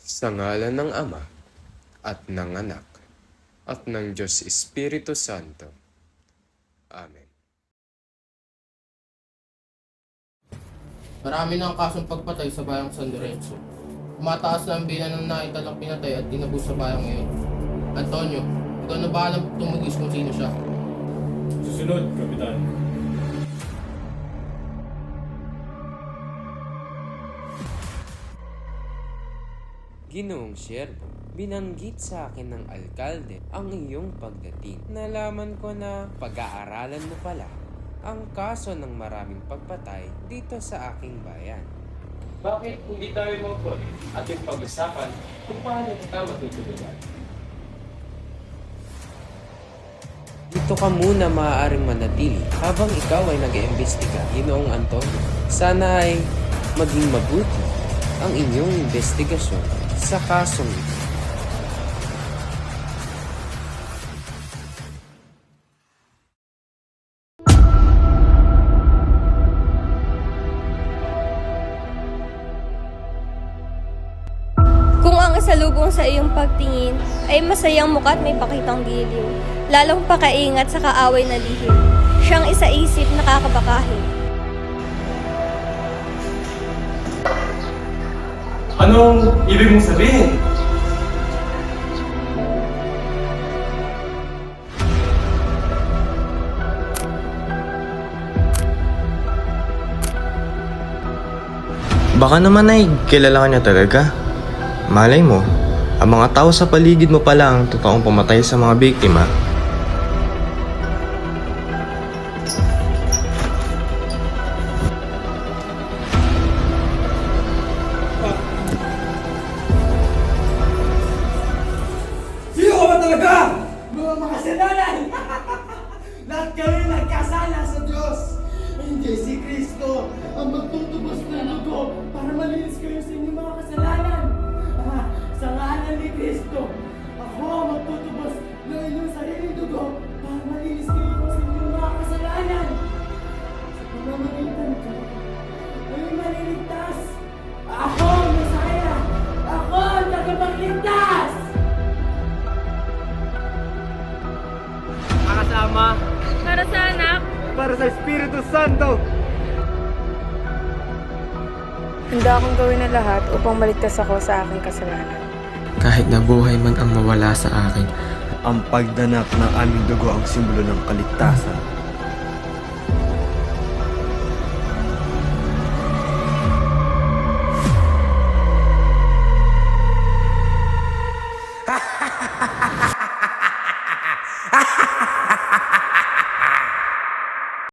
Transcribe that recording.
Sa ngalan ng Ama, at ng Anak, at ng Diyos Espiritu Santo. Amen. Marami na ang kasong pagpatay sa bayang San Lorenzo. Tumataas na ang bilang ng naitalang pinatay at tinabos sa bayang ngayon. Antonio, ikaw na bahalang tumugis kung sino siya. Susunod, Kapitan. Ginoong siyerbo, binanggit sa akin ng alkalde ang iyong pagdating. Nalaman ko na pag-aaralan mo pala ang kaso ng maraming pagpatay dito sa aking bayan. Bakit hindi tayo mag-call at yung pag-usapan kung paano kita matutulungan? Dito ka muna maaaring manatili habang ikaw ay nag-iimbestiga, Ginoong Antonio. Sana ay maging mabuti ang inyong investigasyon sa kasong ito. Kung ang isalubong sa iyong pagtingin ay masayang mukha at may pakitang giliw, lalong pakaingat sa kaaway na lihim, siyang isa-isip nakakabakahin. Anong ibig mong sabihin? Baka naman ay kilala ka niya talaga. Malay mo, ang mga tao sa paligid mo pala ang totoong pumatay sa mga biktima. Sino ka ba talaga? Mga makasalanan! Lahat kami nagkasala sa Diyos! Hindi si Kristo ang magtutubos ng dugo para malinis kayo sa inyong mga kasalanan. Sa ngalan ni Kristo, ako ang magtutubos ng inyong sariling dugo para malinis kayo sa inyong mga kasalanan. Sa pamamagitan ko, ay maliligtas. Ako ang Messiah! Ako ang tagapagligtas! Para sa anak, Para sa Espiritu Santo! Handa akong gawin ang lahat upang maligtas ako sa aking kasalanan. Kahit na buhay man ang mawala sa akin, Ang pagdanak ng aming dugo ang simbolo ng kaligtasan.